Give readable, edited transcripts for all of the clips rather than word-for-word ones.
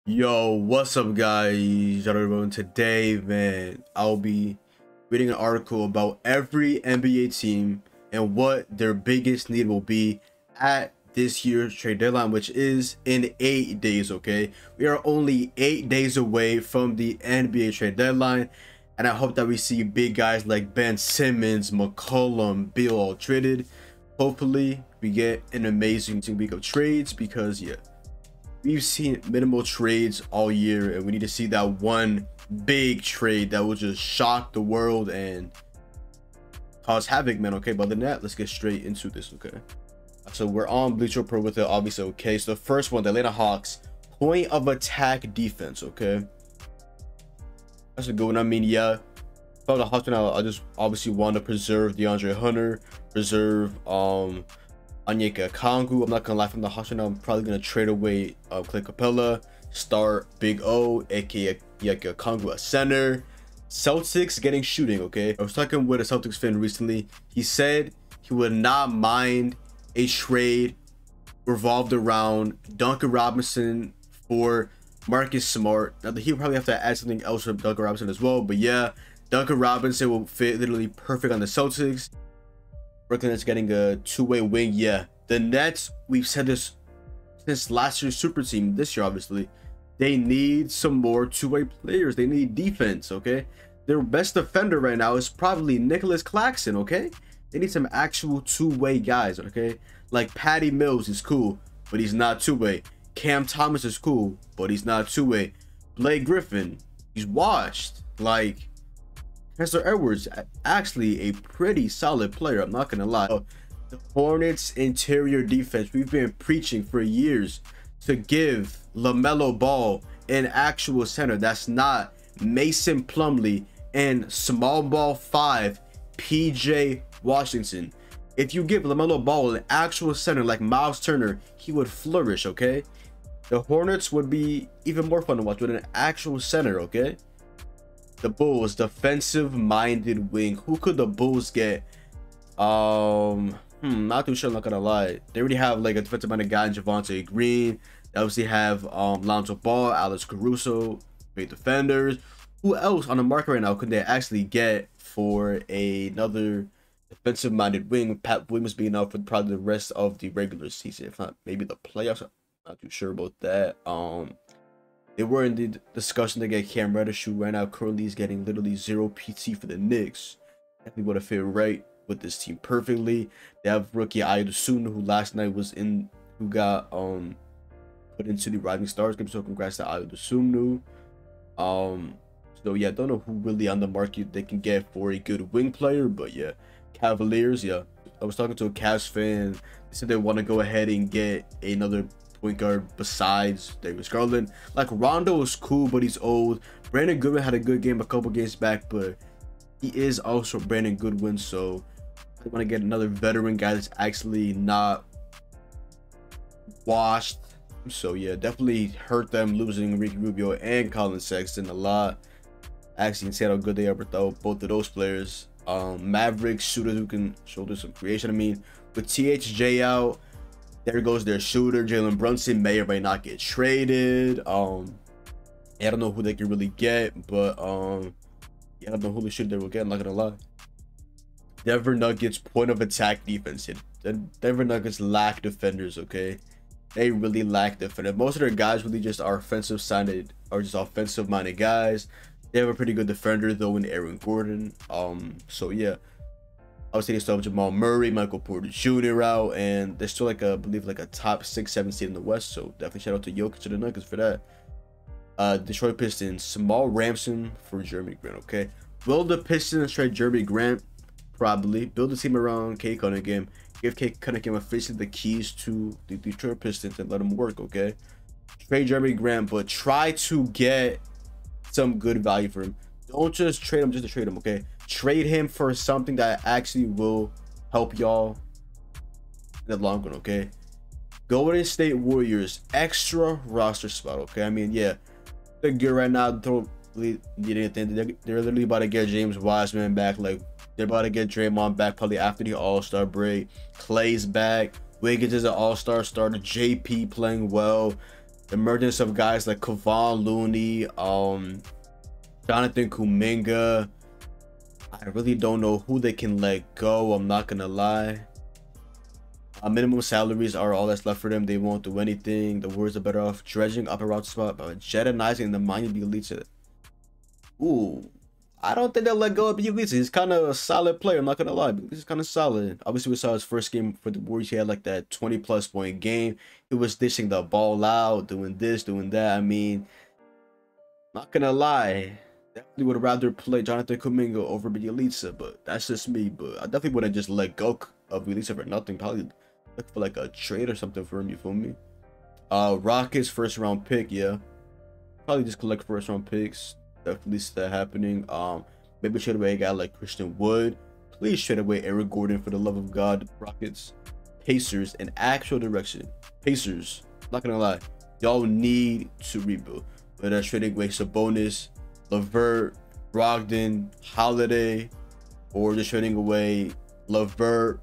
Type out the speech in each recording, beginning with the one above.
Yo, what's up, guys? Everyone, today, man, I'll be reading an article about every NBA team and what their biggest need will be at this year's trade deadline, which is in 8 days. Okay, we are only 8 days away from the NBA trade deadline, and I hope that we see big guys like Ben Simmons, McCollum, Beal all traded. Hopefully, we get an amazing week of trades because we've seen minimal trades all year, and we need to see that one big trade that will just shock the world and cause havoc, man. Okay, but other than that, let's get straight into this. Okay, so we're on Bleacher Report with it, obviously. Okay, so the first one, the Atlanta Hawks, point of attack defense. Okay, that's a good one. I mean, yeah, from the Hawks now, I just obviously want to preserve DeAndre Hunter, preserve Onyeka Okongwu. I'm not gonna lie, from the Hawks now, I'm probably gonna trade away Clint Capella, start Big O, aka Onyeka Okongwu, a center. Celtics getting shooting. Okay, I was talking with a Celtics fan recently. He said he would not mind a trade revolved around Duncan Robinson for Marcus Smart. Now he'll probably have to add something else for Duncan Robinson as well, but yeah, Duncan Robinson will fit literally perfect on the Celtics. Brooklyn is getting a two-way wing. Yeah, the Nets, we've said this since last year's super team. This year, obviously, they need some more two-way players. They need defense. Okay, their best defender right now is probably Nicholas Claxton. Okay, they need some actual two-way guys. Okay, like Patty Mills is cool, but he's not two-way. Cam Thomas is cool, but he's not two-way. Blake Griffin, he's washed. Like Mr. Edwards, actually a pretty solid player, I'm not gonna lie. The Hornets interior defense, we've been preaching for years to give LaMelo Ball an actual center that's not Mason Plumlee and small ball 5 PJ Washington. If you give LaMelo Ball an actual center like Miles Turner, he would flourish. Okay, the Hornets would be even more fun to watch with an actual center. Okay, the Bulls, defensive minded wing. Who could the Bulls get? Not too sure, I'm not gonna lie. They already have like a defensive minded guy in Javonte Green. They obviously have Lonzo Ball, Alex Caruso, great defenders. Who else on the market right now could they actually get for another defensive minded wing? Pat Williams being out for probably the rest of the regular season, if not maybe the playoffs. I'm not too sure about that. They were in the discussion to get Cam Reddish, who right now currently is getting literally 0 PT for the Knicks. Definitely would have fit right with this team perfectly. They have rookie Ayo Dosunmu, who last night was in, who got put into the Rising Stars game. So congrats to Ayo Dosunmu. So yeah, I don't know who really on the market they can get for a good wing player, but yeah, Cavaliers. Yeah, I was talking to a Cavs fan. They said they want to go ahead and get another point guard besides Davis Garland. Like Rondo is cool, but he's old. Brandon Goodwin had a good game a couple games back, but he is also Brandon Goodwin, so I want to get another veteran guy that's actually not washed. So yeah, definitely hurt them losing Ricky Rubio and Colin Sexton a lot. Actually, can see how good they are without both of those players. Mavericks shooters who can shoulder some creation. I mean, with THJ out, there goes their shooter. Jalen Brunson may or may not get traded. I don't know who they can really get, but yeah, I don't know who the shooter they will get. I'm not gonna lie. Denver Nuggets point of attack defense. The Denver Nuggets lack defenders. Okay, they really lack defenders. Most of their guys really just are offensive sided or just offensive minded guys. They have a pretty good defender though in Aaron Gordon. So yeah, I would say they still have Jamal Murray, Michael Porter Jr. out, and they're still like I believe like a top 6-7 seed in the West. So definitely shout out to Jokic and the Nuggets for that. Detroit Pistons, Small Ramson for Jeremy Grant. Okay, will the Pistons trade Jeremy Grant? Probably. Build a team around Kate Cunningham. Give Kate Cunningham officially the keys to the Detroit Pistons and let him work. Okay, trade Jeremy Grant, but try to get some good value for him. Don't just trade him just to trade him. Okay, trade him for something that actually will help y'all in the long run. Okay, Golden State Warriors extra roster spot. Okay, I mean, yeah, they're good right now. Don't really need anything. They're literally about to get James Wiseman back. Like, they're about to get Draymond back probably after the All-Star break. Clay's back. Wiggins is an All-Star starter. JP playing well. The emergence of guys like Kevon Looney, Jonathan Kuminga. I really don't know who they can let go. I'm not gonna lie. Minimum salaries are all that's left for them. They won't do anything. The Warriors are better off dredging up a route spot, but Jedinizing the Miami Elite. Ooh, I don't think they'll let go of Elite. He's kind of a solid player. I'm not gonna lie, but he's kind of solid. Obviously, we saw his first game for the Warriors. He had like that 20+ point game. He was dishing the ball out, doing this, doing that. I mean, not gonna lie. Definitely would rather play Jonathan Kuminga over Bielitsa, but that's just me. But I definitely wouldn't just let go of Bielitsa for nothing. Probably look for like a trade or something for him. You feel me? Rockets first round pick, yeah. Probably just collect first round picks. Definitely see that happening. Maybe trade away a guy like Christian Wood. Please trade away Eric Gordon for the love of God. Rockets, Pacers, in actual direction. Pacers, not gonna lie, y'all need to rebuild. But trading away Sabonis, LeVert, Brogdon, Holiday, or just trading away LeVert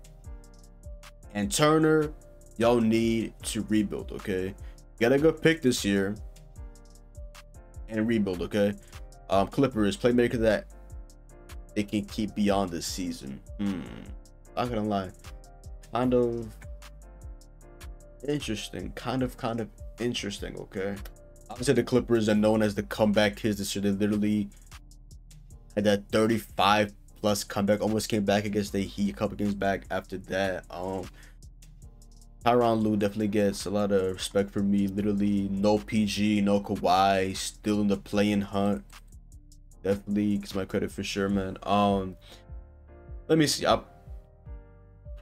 and Turner, y'all need to rebuild, okay? Get a good pick this year and rebuild, okay? Clippers, playmaker that they can keep beyond this season. Not gonna lie, kind of interesting, kind of interesting, okay? Obviously, the Clippers are known as the comeback kids this year. They literally had that 35+ comeback, almost came back against the Heat a couple games back after that. Tyronn Lue definitely gets a lot of respect for me. Literally, no PG, no Kawhi, still in the play-in hunt. Definitely gets my credit for sure, man. Let me see.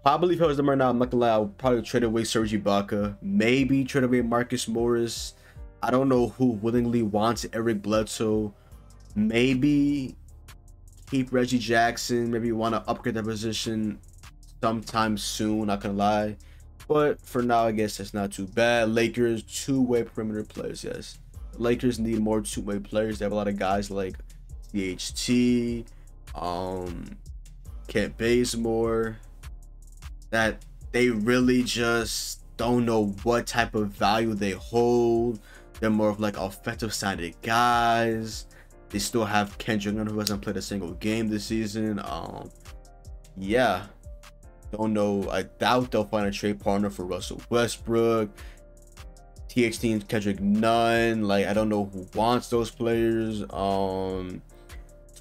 Probably, if I was them right now, I'm not gonna lie, I would probably trade away Serge Ibaka. Maybe trade away Marcus Morris. I don't know who willingly wants Eric Bledsoe. Maybe keep Reggie Jackson. Maybe you want to upgrade that position sometime soon. Not gonna lie, but for now, I guess that's not too bad. Lakers, two-way perimeter players. Yes, the Lakers need more two-way players. They have a lot of guys like THT, Kent Bazemore, that they really just don't know what type of value they hold. They're more of like offensive-sided guys. They still have Kendrick Nunn, who hasn't played a single game this season. Yeah, don't know. I doubt they'll find a trade partner for Russell Westbrook, THT, and Kendrick Nunn. Like, I don't know who wants those players.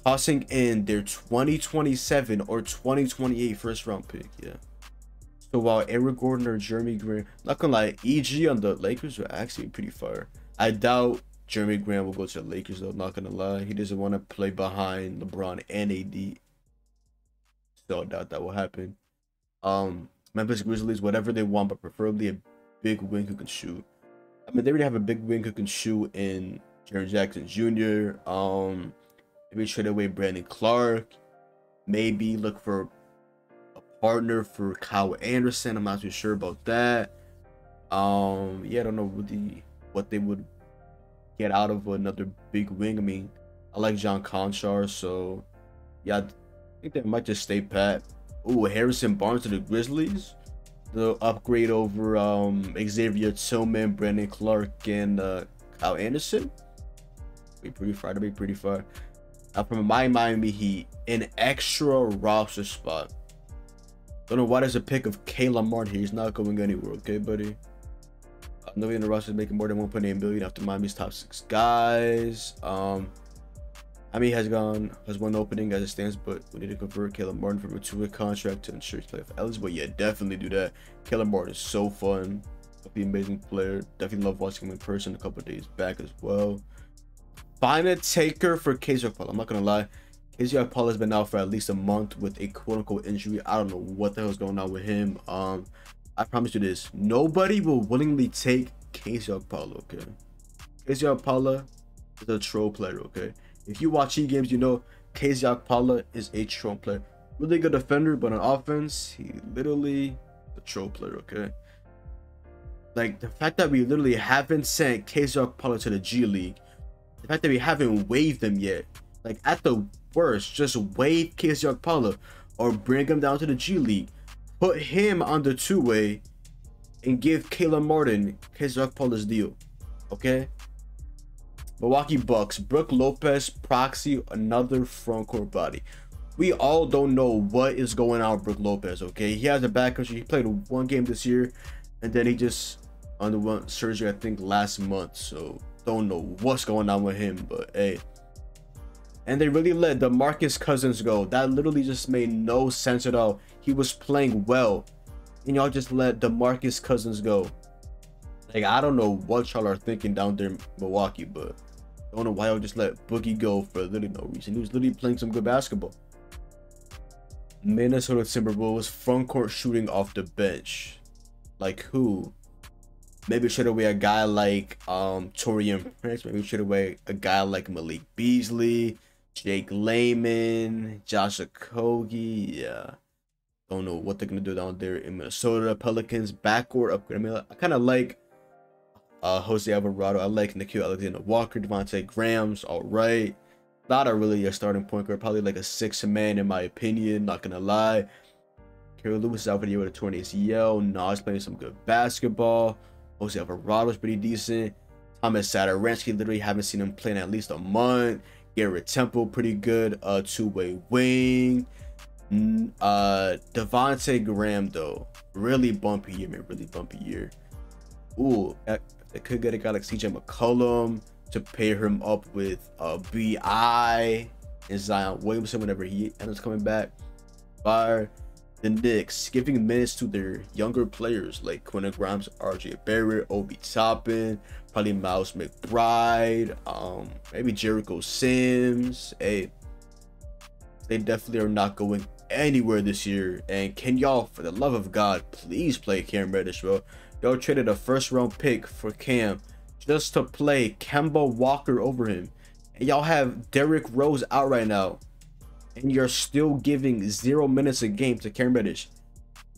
Tossing in their 2027 or 2028 first-round pick. Yeah. So while Eric Gordon or Jeremy Grant, not gonna lie, EG on the Lakers are actually pretty far. I doubt Jeremy Grant will go to the Lakers though, not gonna lie. He doesn't want to play behind LeBron and AD. So I doubt that will happen. Memphis Grizzlies, whatever they want, but preferably a big wing who can shoot. I mean, they already have a big wing who can shoot in Jaren Jackson Jr. Maybe trade away Brandon Clark. Maybe look for partner for Kyle Anderson. I'm not too sure about that. Yeah, I don't know what they would get out of another big wing. I mean, I like John Conchar, so yeah, I think they might just stay pat. Ooh, Harrison Barnes to the Grizzlies. The upgrade over Xavier Tillman, Brandon Clark, and Kyle Anderson. Be pretty far. To be pretty far. From my Miami Heat, an extra roster spot. Don't know why there's a pick of Caleb Martin here. He's not going anywhere, okay, buddy? Nobody in the roster is making more than 1.8 billion after Miami's top 6 guys. Miami has one opening as it stands, but we need to convert Caleb Martin from a 2-year contract to ensure he's playoff eligible. Yeah, definitely do that. Caleb Martin is so fun. Definitely amazing player. Definitely love watching him in person a couple of days back as well. Find a taker for KZ Okpala. I'm not gonna lie. KZ Okpala has been out for at least a month with a quote-unquote injury. I don't know what the hell is going on with him. I promise you this. Nobody will willingly take KZ Okpala, okay? KZ Okpala is a troll player, okay? If you watch Heat games, you know KZ Okpala is a troll player. Really good defender, but on offense, he literally a troll player, okay? Like, the fact that we literally haven't sent KZ Okpala to the G League, the fact that we haven't waived him yet, like, at the worst, just waive KZ Okpala or bring him down to the G League. Put him on the 2-way and give Caleb Martin KZ Okpala's deal. Okay. Milwaukee Bucks, Brook Lopez, proxy, another front court body. We all don't know what is going on with Brook Lopez, okay? He has a back injury. He played one game this year, and then he just underwent surgery, I think, last month. So don't know what's going on with him, but hey. And they really let DeMarcus Cousins go. That literally just made no sense at all. He was playing well, and y'all just let DeMarcus Cousins go. Like, I don't know what y'all are thinking down there in Milwaukee, but I don't know why y'all just let Boogie go for literally no reason. He was literally playing some good basketball. Minnesota Timberwolves, front court shooting off the bench. Like who? Maybe trade away a guy like Torian Prince. Maybe trade away a guy like Malik Beasley, Jake Layman, Josh Okogie. Yeah. Don't know what they're gonna do down there in Minnesota. Pelicans backcourt upgrade. I mean, I kind of like Jose Alvarado. I like Nickeil Alexander-Walker, Devontae Graham's all right. Not a really a starting point guard, probably like a 6-man in my opinion. Not gonna lie. Kerry Lewis is out for the year with a torn ACL. Nas playing some good basketball. Jose Alvarado's pretty decent. Thomas Satoransky, literally haven't seen him play in at least a month. Garrett Temple, pretty good. Two-way wing. Devontae Graham though, really bumpy year, man. Really bumpy year. Ooh, they could get a guy like CJ McCollum to pair him up with BI and Zion Williamson whenever he ends up coming back. Fire. The Knicks giving minutes to their younger players like Quentin Grimes, RJ Barrett, Obi Toppin, probably Miles McBride, maybe Jericho Sims. Hey, they definitely are not going anywhere this year. And can y'all, for the love of God, please play Cam Reddish, bro? Y'all traded a first-round pick for Cam just to play Kemba Walker over him, and y'all have Derrick Rose out right now, and you're still giving 0 minutes a game to Cam Reddish.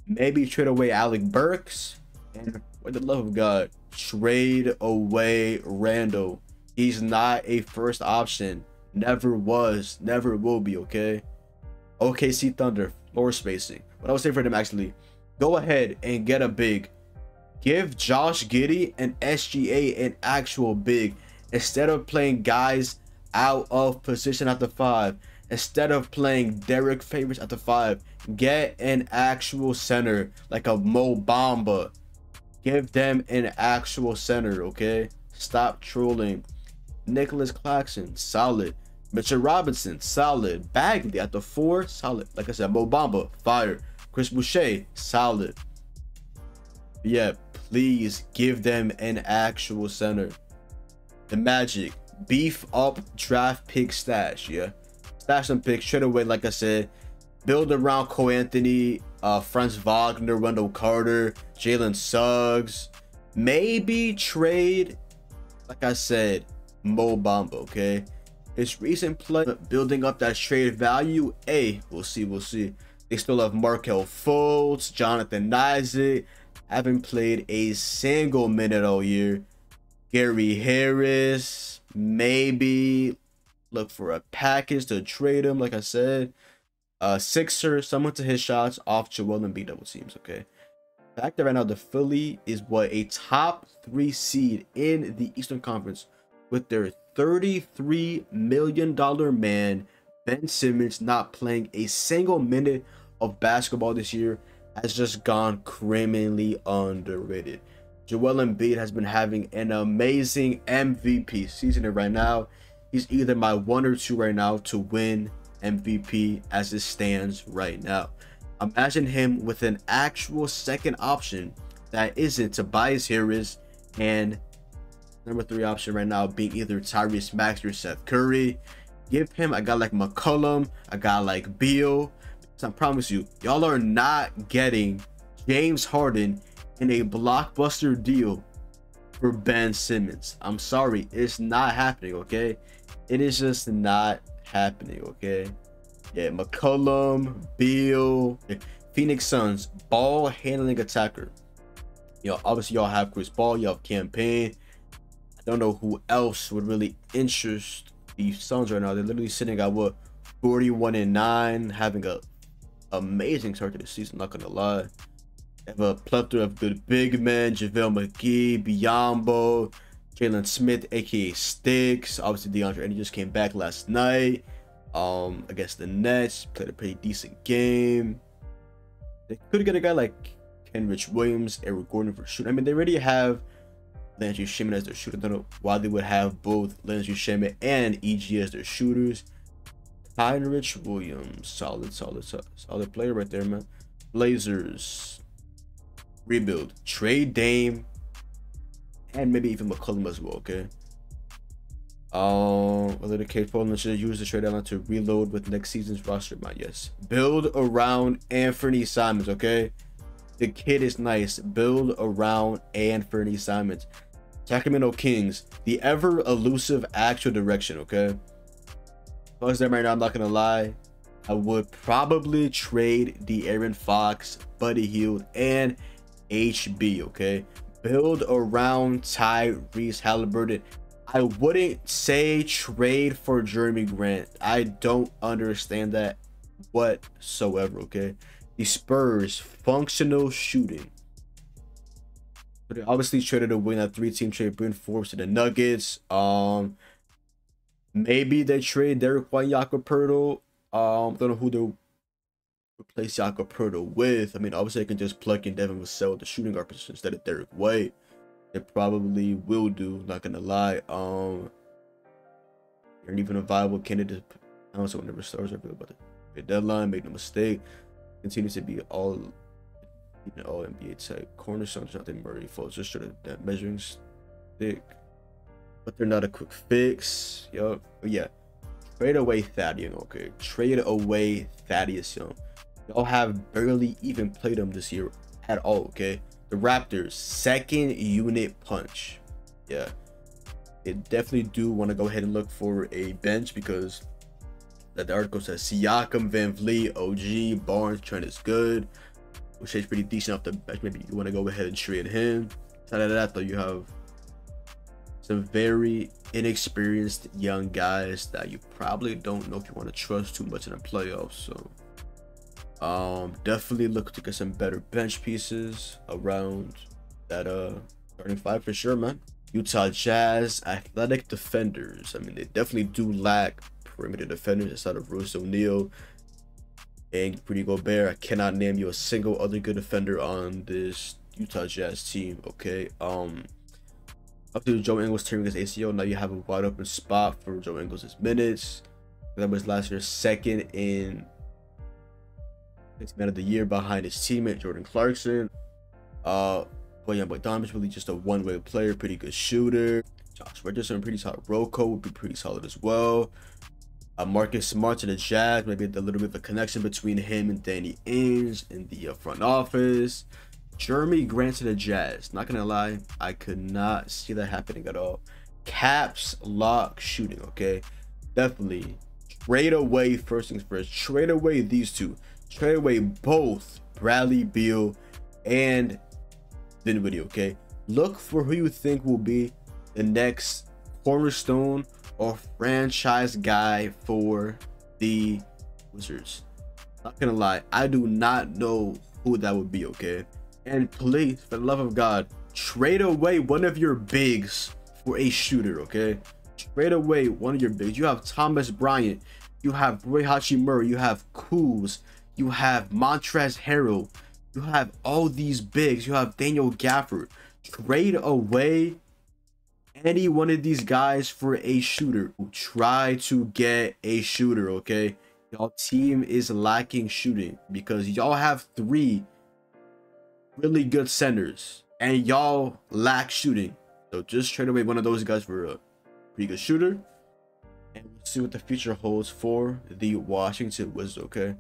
Maybe trade away Alec Burks, and for the love of God, trade away Randall. He's not a first option. Never was, never will be, okay? OKC Thunder, floor spacing. What I would say for them, actually, go ahead and get a big. Give Josh Giddey and SGA an actual big. Instead of playing guys out of position at the 5. Instead of playing Derek Favors at the 5. Get an actual center like a Mo Bamba. Give them an actual center, okay? Stop trolling. Nicholas Claxton, solid. Mitchell Robinson, solid. Bagley at the 4, solid. Like I said, Mo Bamba, fire. Chris Boucher, solid. Yeah, please give them an actual center. The Magic, beef up draft pick stash, yeah. Stash some picks, trade away, like I said. Build around Cole Anthony, Franz Wagner, Wendell Carter, Jalen Suggs. Maybe trade, like I said, Mo Bamba, okay? His recent play, building up that trade value, hey, we'll see, we'll see. They still have Markelle Fultz, Jonathan Isaac. Haven't played a single minute all year. Gary Harris, maybe look for a package to trade him, like I said. Sixer, someone to hit shots off Joel Embiid double teams, okay? The fact that right now the Philly is what, a top 3 seed in the Eastern Conference with their $33 million man, Ben Simmons, not playing a single minute of basketball this year, has just gone criminally underrated. Joel Embiid has been having an amazing MVP season, and right now he's either my 1 or 2 right now to win MVP as it stands right now. Imagine him with an actual second option that isn't Tobias Harris, and number 3 option right now being either Tyrese Maxey or Seth Curry. Give him a guy like McCollum, a guy like Beal. So I promise you, y'all are not getting James Harden in a blockbuster deal for Ben Simmons. I'm sorry, it's not happening, okay? It is just not happening, okay? Yeah, McCollum, Beal, Phoenix Suns, ball handling attacker. You know, obviously y'all have Chris Paul, you have Campaign. I don't know who else would really interest the Suns right now. They're literally sitting at what, 41-9, having a amazing start to the season, not gonna lie. They have a plethora of good big men: JaVale McGee, Biyombo, Jalen Smith, aka Sticks. Obviously, DeAndre Ayton just came back last night. Against the Nets, played a pretty decent game. They could get a guy like Kenrich Williams, Eric Gordon for shooting. I mean, they already have Landry Shamet as their shooter. I don't know why they would have both Landry Shamet and EG as their shooters. Kenrich Williams, solid player right there, man. Blazers rebuild, trade Dame, and maybe even McCollum as well. Okay. Whether the case Portland should use the trade deadline to reload with next season's roster, man. Yes. Build around Anthony Simons. Okay. The kid is nice. Build around Anthony Simons. Sacramento Kings, the ever elusive actual direction. Okay. Plus them right now, I'm not gonna lie. I would probably trade De'Aaron Fox, Buddy Hield, and HB. Okay. Build around Tyrese Halliburton. I wouldn't say trade for Jeremy Grant. I don't understand that whatsoever. Okay. The Spurs, functional shooting. But they obviously traded away that 3-team trade, Bryn Forbes to the Nuggets. Maybe they trade Derek White, Jakob Poeltl. Don't know who they'll replace Jakob Poeltl with. I mean, obviously they can just plug in Devin Vassell, the shooting guard position, instead of Derek White. They probably will do, not gonna lie. They're even a viable candidate. I don't know whenever stars are about the deadline. Make no mistake. Continues to be all NBA type cornerstones. Nothing Murray falls just to that measuring stick, but they're not a quick fix. Yup. But yeah, trade away Thaddeus. Okay, trade away Thaddeus Young. Y'all have barely even played him this year at all. Okay, the Raptors, second unit punch. Yeah, they definitely do want to go ahead and look for a bench because the article says Siakam, Van Vliet, OG, Barnes, Trent is good, which is pretty decent off the bench. Maybe you want to go ahead and trade him. Outside of that, though, you have some very inexperienced young guys that you probably don't know if you want to trust too much in the playoffs. So definitely look to get some better bench pieces around that starting five for sure, man. Utah Jazz, athletic defenders. I mean, they definitely do lack perimeter defenders outside of Bruce O'Neal and Rudy Gobert. I cannot name you a single other good defender on this Utah Jazz team. Okay. Up to Joe Ingles tearing his ACL. Now you have a wide open spot for Joe Ingles' minutes. That was last year's second in man of the year behind his teammate Jordan Clarkson. Boyan Bogdanovic really just a one-way player, pretty good shooter. Josh Richardson, pretty solid. Rocco would be pretty solid as well. Marcus Smart to the Jazz, maybe a little bit of a connection between him and Danny Ainge in the front office. Jeremy Grant to the Jazz, not gonna lie, I could not see that happening at all. Caps lock shooting. Okay, definitely trade away. First things first, trade away these two. Trade away both Bradley Beal and Dinwiddie. Okay, look for who you think will be the next cornerstone or franchise guy for the Wizards. Not gonna lie, I do not know who that would be. Okay, and please, for the love of God, trade away one of your bigs for a shooter. Okay, trade away one of your bigs. You have Thomas Bryant, you have Roy Hachimura, you have Kuz, you have Montrezl Harrell, you have all these bigs, you have Daniel Gafford. Trade away any one of these guys for a shooter. Try to get a shooter. Okay, y'all team is lacking shooting because y'all have three really good centers and y'all lack shooting. So just trade away one of those guys for a pretty good shooter, and we'll see what the future holds for the Washington Wizards. Okay,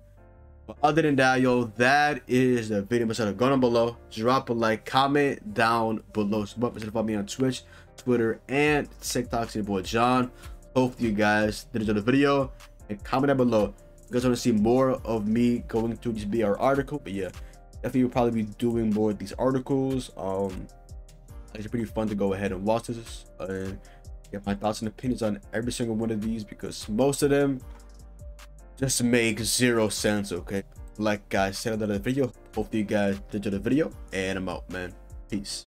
but other than that, yo, that is the video. Go down below, drop a like, comment down below. Follow me on Twitch, Twitter, and TikTok. It's your boy John. Hopefully you guys did enjoy the video, and comment down below if you guys want to see more of me going through this BR article. But yeah, definitely will probably be doing more of these articles. It's pretty fun to go ahead and watch this and get my thoughts and opinions on every single one of these because most of them just make zero sense. Okay, like I said in the video, hopefully you guys did enjoy the video, and I'm out, man. Peace.